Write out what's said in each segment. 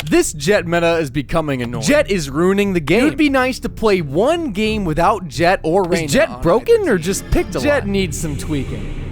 This Jett meta is becoming annoying. Jett is ruining the game. It would be nice to play one game without Jett or Reyna. Is Jett broken or just picked a lot? Jett needs some tweaking.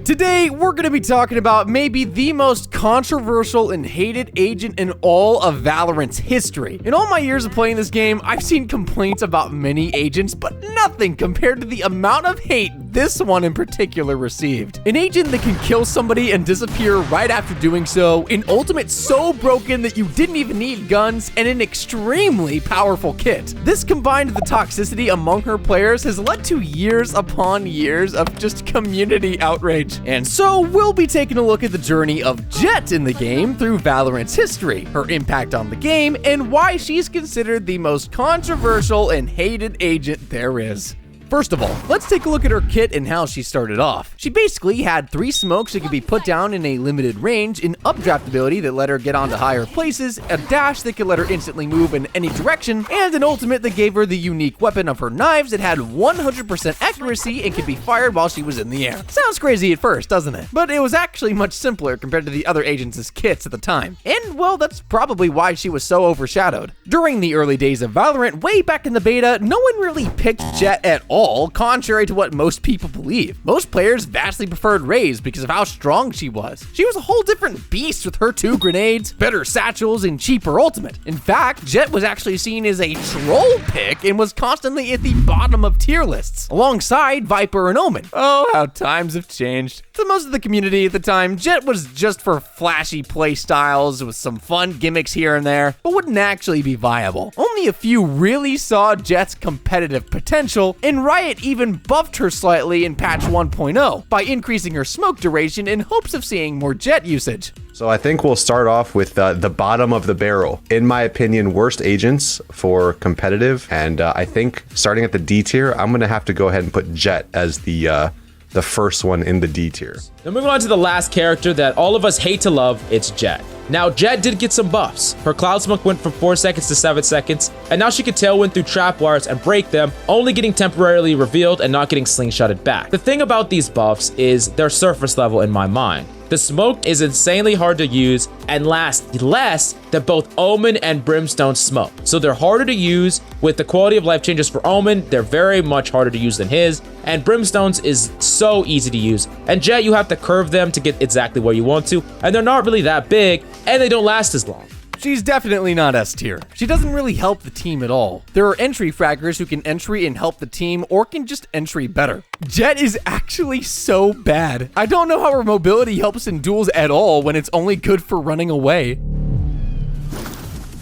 Today, we're going to be talking about maybe the most controversial and hated agent in all of Valorant's history. In all my years of playing this game, I've seen complaints about many agents, but nothing compared to the amount of hate this one in particular received. An agent that can kill somebody and disappear right after doing so, an ultimate so broken that you didn't even need guns, and an extremely powerful kit. This combined with the toxicity among her players has led to years upon years of just community outrage. And so, we'll be taking a look at the journey of Jett in the game through Valorant's history, her impact on the game, and why she's considered the most controversial and hated agent there is. First of all, let's take a look at her kit and how she started off. She basically had 3 smokes that could be put down in a limited range, an updraft ability that let her get onto higher places, a dash that could let her instantly move in any direction, and an ultimate that gave her the unique weapon of her knives that had 100% accuracy and could be fired while she was in the air. Sounds crazy at first, doesn't it? But it was actually much simpler compared to the other agents' kits at the time. And well, that's probably why she was so overshadowed. During the early days of Valorant, way back in the beta, no one really picked Jett at all. Contrary to what most people believe. Most players vastly preferred Raze because of how strong she was. She was a whole different beast with her 2 grenades, better satchels, and cheaper ultimate. In fact, Jett was actually seen as a troll pick and was constantly at the bottom of tier lists, alongside Viper and Omen. Oh, how times have changed. To most of the community at the time, Jett was just for flashy play styles with some fun gimmicks here and there, but wouldn't actually be viable. Only a few really saw Jett's competitive potential, and Riot even buffed her slightly in patch 1.0 by increasing her smoke duration in hopes of seeing more Jett usage. So I think we'll start off with the bottom of the barrel. In my opinion, worst agents for competitive, and I think starting at the D tier, I'm gonna have to go ahead and put Jett as the first one in the D tier. Now moving on to the last character that all of us hate to love, it's Jett. Now, Jett did get some buffs. Her Cloud Smoke went from 4 seconds to 7 seconds, and now she can tailwind through trap wires and break them, only getting temporarily revealed and not getting slingshotted back. The thing about these buffs is they're surface level in my mind. The smoke is insanely hard to use and lasts less than both Omen and Brimstone smoke. So they're harder to use. With the quality of life changes for Omen, they're very much harder to use than his, and Brimstone's is so easy to use. And Jett, you have to curve them to get exactly where you want to, and they're not really that big, and they don't last as long. She's definitely not S tier. She doesn't really help the team at all. There are entry fraggers who can entry and help the team or can just entry better. Jett is actually so bad. I don't know how her mobility helps in duels at all when it's only good for running away.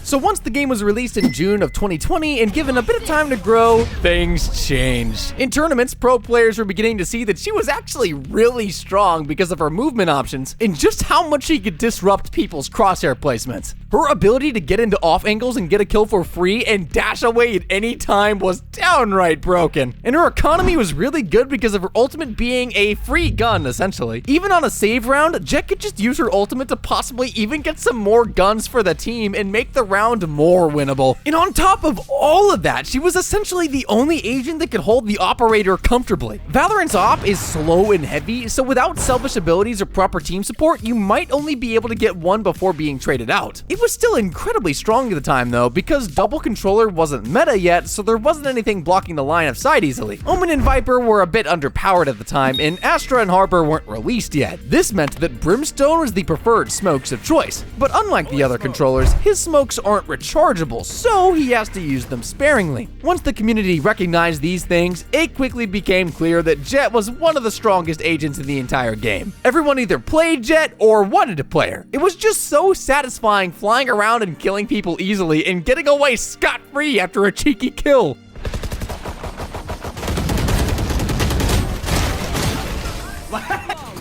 So once the game was released in June of 2020 and given a bit of time to grow, things changed. In tournaments, pro players were beginning to see that she was actually really strong because of her movement options and just how much she could disrupt people's crosshair placements. Her ability to get into off angles and get a kill for free and dash away at any time was downright broken. And her economy was really good because of her ultimate being a free gun, essentially. Even on a save round, Jett could just use her ultimate to possibly even get some more guns for the team and make the round more winnable. And on top of all of that, she was essentially the only agent that could hold the operator comfortably. Valorant's op is slow and heavy, so without selfish abilities or proper team support, you might only be able to get one before being traded out. It was still incredibly strong at the time though, because double controller wasn't meta yet, so there wasn't anything blocking the line of sight easily. Omen and Viper were a bit underpowered at the time, and Astra and Harbor weren't released yet. This meant that Brimstone was the preferred smokes of choice, but unlike the other controllers, his smokes aren't rechargeable, so he has to use them sparingly. Once the community recognized these things, it quickly became clear that Jett was one of the strongest agents in the entire game. Everyone either played Jett or wanted to play her. It was just so satisfying flying around and killing people easily and getting away scot-free after a cheeky kill.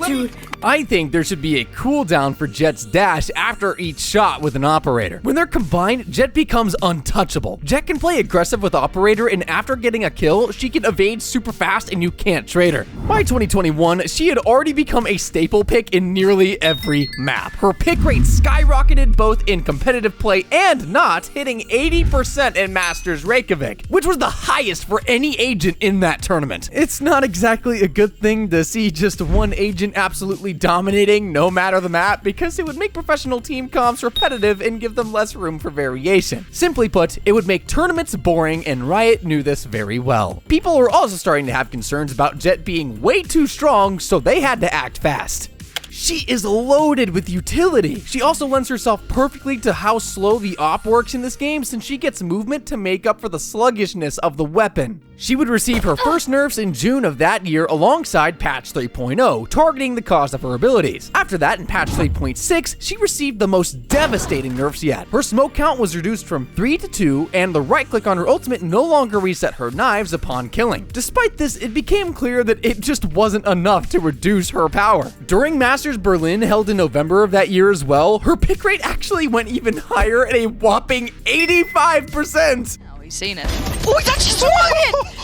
Dude, I think there should be a cooldown for Jett's dash after each shot with an operator. When they're combined, Jett becomes untouchable. Jett can play aggressive with operator, and after getting a kill, she can evade super fast and you can't trade her. By 2021, she had already become a staple pick in nearly every map. Her pick rate skyrocketed both in competitive play and not, hitting 80% in Masters Reykjavik, which was the highest for any agent in that tournament. It's not exactly a good thing to see just one agent absolutely absolutely dominating no matter the map because it would make professional team comps repetitive and give them less room for variation. Simply put, it would make tournaments boring, and Riot knew this very well. People were also starting to have concerns about Jett being way too strong, so they had to act fast. She is loaded with utility. She also lends herself perfectly to how slow the op works in this game, since she gets movement to make up for the sluggishness of the weapon. She would receive her first nerfs in June of that year alongside patch 3.0, targeting the cost of her abilities. After that, in patch 3.6, she received the most devastating nerfs yet. Her smoke count was reduced from 3 to 2, and the right click on her ultimate no longer reset her knives upon killing. Despite this, it became clear that it just wasn't enough to reduce her power. During Masters Berlin, held in November of that year as well, her pick rate actually went even higher at a whopping 85%. He's seen it. Oh, he's actually swung it!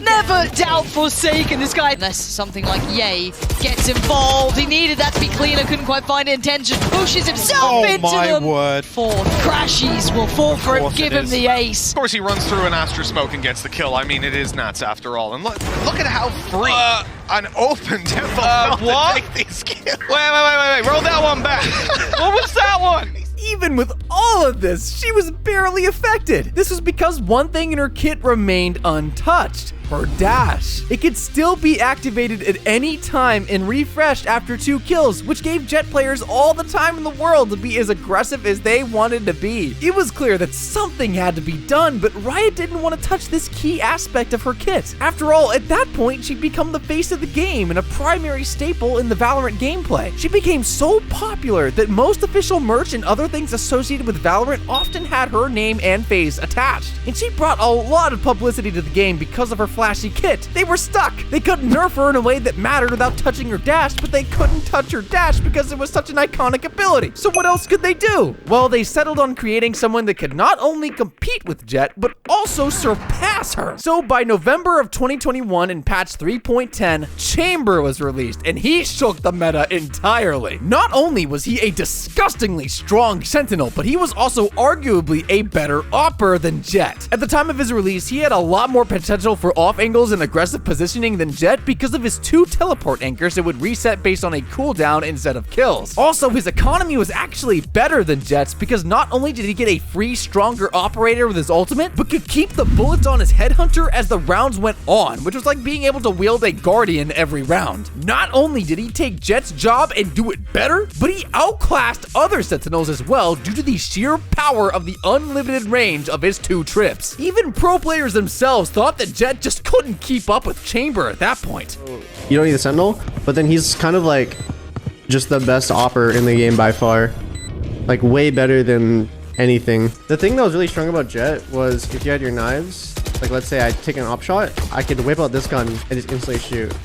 Never doubt Forsaken, this guy. Unless something like Ye gets involved. He needed that to be cleaner, couldn't quite find it, and Ten just pushes himself into them. Oh my word. Fourth. Crashies will fall for him, give him the ace. Of course he runs through an Astra smoke and gets the kill. I mean, it is nuts after all. And look at how free an open tempo what? to take these kills. Wait. Roll that one back. What was that one? Even with all of this, she was barely affected. This was because one thing in her kit remained untouched: her dash. It could still be activated at any time and refreshed after 2 kills, which gave Jett players all the time in the world to be as aggressive as they wanted to be. It was clear that something had to be done, but Riot didn't want to touch this key aspect of her kit. After all, at that point, she'd become the face of the game and a primary staple in the Valorant gameplay. She became so popular that most official merch and other things associated with Valorant often had her name and face attached. And she brought a lot of publicity to the game because of her flashy kit. They were stuck. They couldn't nerf her in a way that mattered without touching her dash, but they couldn't touch her dash because it was such an iconic ability. So what else could they do? Well, they settled on creating someone that could not only compete with Jett, but also surpass her. So by November of 2021 in patch 3.10, Chamber was released, and he shook the meta entirely. Not only was he a disgustingly strong Sentinel, but he was also arguably a better opper than Jett. At the time of his release, he had a lot more potential for off angles and aggressive positioning than Jett because of his 2 teleport anchors that would reset based on a cooldown instead of kills. Also, his economy was actually better than Jett's because not only did he get a free, stronger operator with his ultimate, but could keep the bullets on his headhunter as the rounds went on, which was like being able to wield a guardian every round. Not only did he take Jett's job and do it better, but he outclassed other Sentinels as well due to the sheer power of the unlimited range of his 2 trips. Even pro players themselves thought that Jett just couldn't keep up with Chamber at that point. You don't need the Sentinel, but then he's kind of like just the best opper in the game by far. Like way better than anything. The thing that was really strong about Jett was if you had your knives, like let's say I take an op shot, I could whip out this gun and just instantly shoot.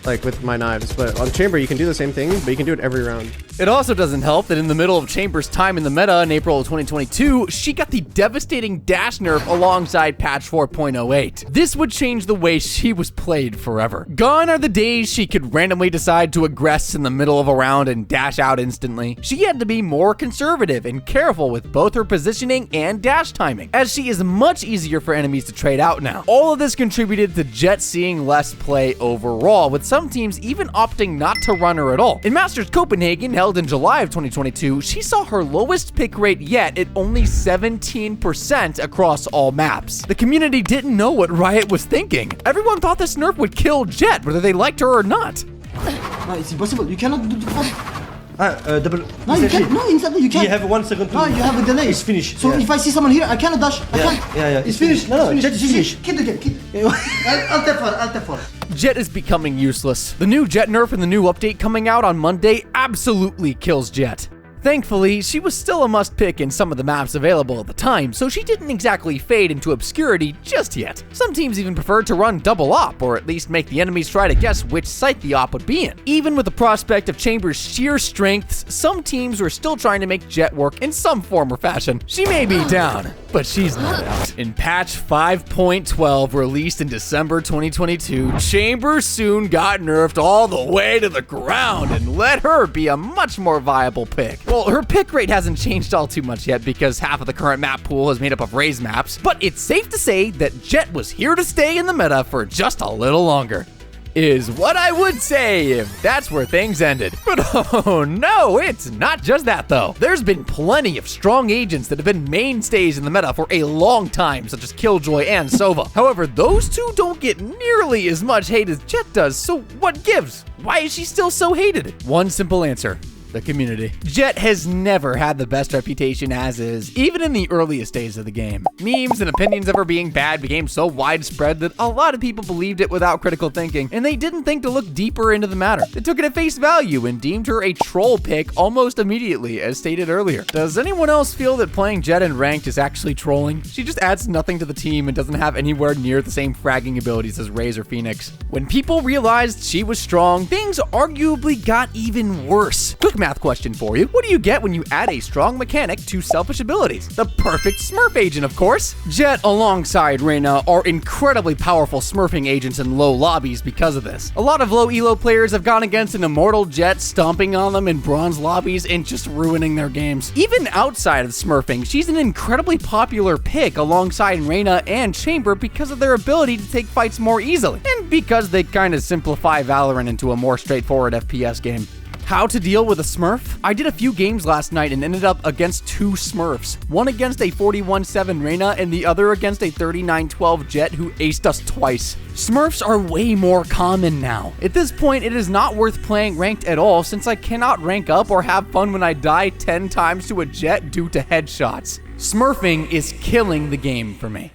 Like with my knives, but on Chamber you can do the same thing, but you can do it every round. It also doesn't help that in the middle of Chamber's time in the meta in April of 2022, she got the devastating dash nerf alongside patch 4.08. This would change the way she was played forever. Gone are the days she could randomly decide to aggress in the middle of a round and dash out instantly. She had to be more conservative and careful with both her positioning and dash timing, as she is much easier for enemies to trade out now. All of this contributed to Jett seeing less play overall, with some teams even opting not to run her at all. In Masters Copenhagen, held in July of 2022, she saw her lowest pick rate yet at only 17% across all maps. The community didn't know what Riot was thinking. Everyone thought this nerf would kill Jett, whether they liked her or not. No, it's impossible. You cannot do the fast. Double. No, you can't. No, instantly you can't. You have 1 second. No, you have a delay. It's finished. So if I see someone here, I cannot dash. I can't. Yeah. It's finished. No, Jett is finished. Keep the game. Keep. I'll tap for. Jett is becoming useless. The new Jett nerf and the new update coming out on Monday absolutely kills Jett. Thankfully, she was still a must-pick in some of the maps available at the time, so she didn't exactly fade into obscurity just yet. Some teams even preferred to run double op, or at least make the enemies try to guess which site the op would be in. Even with the prospect of Chamber's sheer strengths, some teams were still trying to make Jett work in some form or fashion. She may be down, but she's not out. In patch 5.12, released in December 2022, Chamber soon got nerfed all the way to the ground and let her be a much more viable pick. Well, her pick rate hasn't changed all too much yet because half of the current map pool is made up of Raze maps, but it's safe to say that Jett was here to stay in the meta for just a little longer. is what I would say if that's where things ended. But oh no, it's not just that though. There's been plenty of strong agents that have been mainstays in the meta for a long time, such as Killjoy and Sova. However, those two don't get nearly as much hate as Jett does, so what gives? Why is she still so hated? One simple answer. The community. Jett has never had the best reputation as is, even in the earliest days of the game. Memes and opinions of her being bad became so widespread that a lot of people believed it without critical thinking, and they didn't think to look deeper into the matter. They took it at face value and deemed her a troll pick almost immediately, as stated earlier. Does anyone else feel that playing Jett in ranked is actually trolling? She just adds nothing to the team and doesn't have anywhere near the same fragging abilities as Raze or Phoenix. When people realized she was strong, things arguably got even worse. Quick math question for you. What do you get when you add a strong mechanic to selfish abilities? The perfect smurf agent, of course. Jett alongside Reyna are incredibly powerful smurfing agents in low lobbies because of this. A lot of low elo players have gone against an immortal Jett, stomping on them in bronze lobbies and just ruining their games. Even outside of smurfing, she's an incredibly popular pick alongside Reyna and Chamber because of their ability to take fights more easily, and because they kind of simplify Valorant into a more straightforward FPS game. How to deal with a smurf? I did a few games last night and ended up against two smurfs. One against a 41-7 Reyna and the other against a 39-12 Jett who aced us twice. Smurfs are way more common now. At this point, it is not worth playing ranked at all since I cannot rank up or have fun when I die 10 times to a Jett due to headshots. Smurfing is killing the game for me.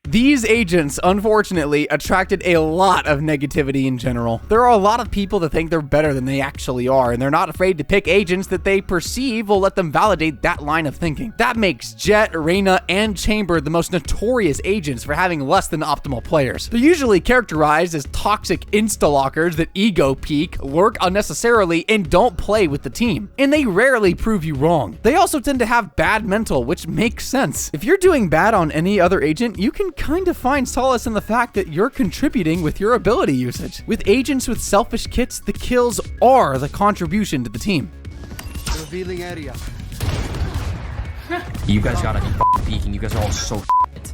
These agents, unfortunately, attracted a lot of negativity in general. There are a lot of people that think they're better than they actually are, and they're not afraid to pick agents that they perceive will let them validate that line of thinking. That makes Jett, Reyna, and Chamber the most notorious agents for having less than optimal players. They're usually characterized as toxic insta-lockers that ego peek, lurk unnecessarily, and don't play with the team. And they rarely prove you wrong. They also tend to have bad mental, which makes sense. If you're doing bad on any other agent, you can kind of find solace in the fact that you're contributing with your ability usage. With agents with selfish kits, the kills are the contribution to the team. Revealing area. You guys gotta be peeking. You guys are all so shit.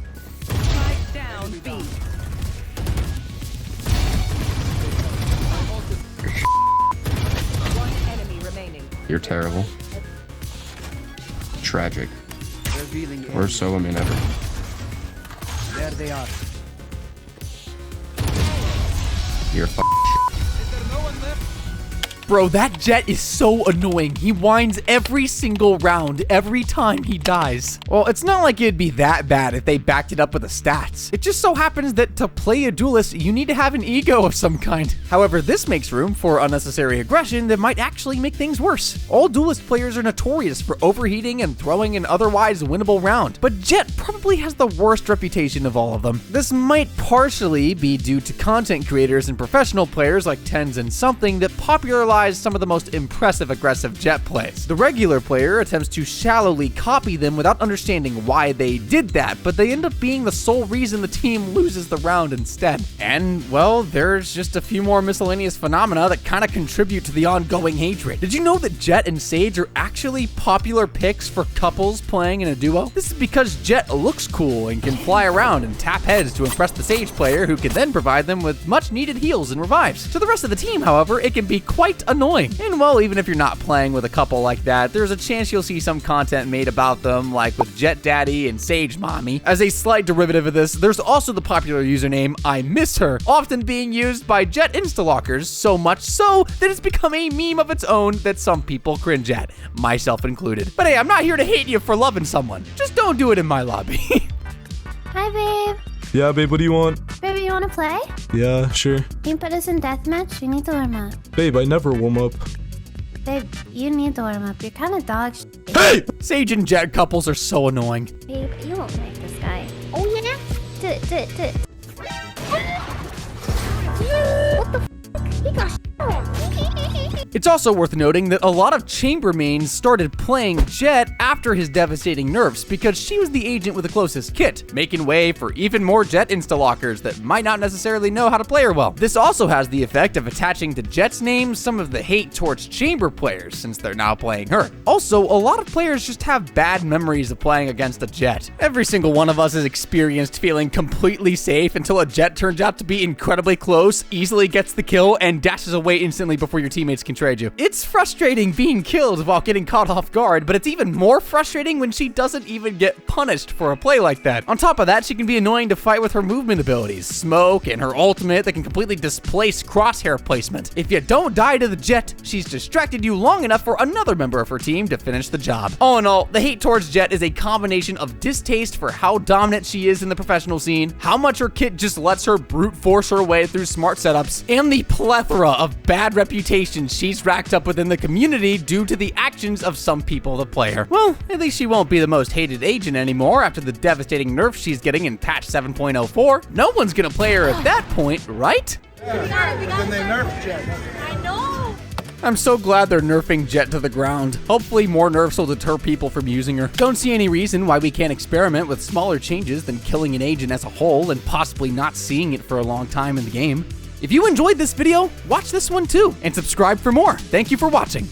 Down B. One enemy remaining. You're terrible. Tragic. Revealing area. Worst solo main ever. There they are. You're Bro, that Jett is so annoying. He whines every single round, every time he dies. Well, it's not like it'd be that bad if they backed it up with the stats. It just so happens that to play a duelist, you need to have an ego of some kind. However, this makes room for unnecessary aggression that might actually make things worse. All duelist players are notorious for overheating and throwing an otherwise winnable round, but Jett probably has the worst reputation of all of them. This might partially be due to content creators and professional players like Tens and Something that popularized some of the most impressive aggressive Jett plays. The regular player attempts to shallowly copy them without understanding why they did that, but they end up being the sole reason the team loses the round instead. And, well, there's just a few more miscellaneous phenomena that kind of contribute to the ongoing hatred. Did you know that Jett and Sage are actually popular picks for couples playing in a duo? This is because Jett looks cool and can fly around and tap heads to impress the Sage player, who can then provide them with much needed heals and revives. To the rest of the team, however, it can be quite annoying. And well, even if you're not playing with a couple like that, there's a chance you'll see some content made about them, like with Jett Daddy and Sage Mommy. As a slight derivative of this, there's also the popular username I Miss Her, often being used by Jett insta-lockers, so much so that it's become a meme of its own that some people cringe at, myself included. But hey, I'm not here to hate you for loving someone. Just don't do it in my lobby. Hi, babe. Yeah, babe, what do you want? Baby, you want to play? Yeah, sure. Can you put us in deathmatch? You need to warm up. Babe, I never warm up. Babe, you need to warm up. You're kind of dog shit. Hey! Sage and Jett couples are so annoying. Babe, you won't like this guy. Oh, yeah? What the f***? He got It's also worth noting that a lot of Chamber mains started playing Jett after his devastating nerfs because she was the agent with the closest kit, making way for even more Jett insta-lockers that might not necessarily know how to play her well. This also has the effect of attaching to Jett's name some of the hate towards Chamber players since they're now playing her. Also, a lot of players just have bad memories of playing against a Jett. Every single one of us has experienced feeling completely safe until a Jett turns out to be incredibly close, easily gets the kill, and dashes away instantly before your teammates can trade you. It's frustrating being killed while getting caught off guard, but it's even more frustrating when she doesn't even get punished for a play like that. On top of that, she can be annoying to fight with her movement abilities, smoke, and her ultimate that can completely displace crosshair placement. If you don't die to the Jett, she's distracted you long enough for another member of her team to finish the job. All in all, the hate towards Jett is a combination of distaste for how dominant she is in the professional scene, how much her kit just lets her brute force her way through smart setups, and the plethora of bad reputations she's racked up within the community due to the actions of some people that play her. Well, at least she won't be the most hated agent anymore after the devastating nerfs she's getting in patch 7.04. No one's gonna play her at that point, right? Then they nerfed Jett. I know. I'm so glad they're nerfing Jett to the ground. Hopefully more nerfs will deter people from using her. Don't see any reason why we can't experiment with smaller changes than killing an agent as a whole and possibly not seeing it for a long time in the game. If you enjoyed this video, watch this one too, and subscribe for more. Thank you for watching.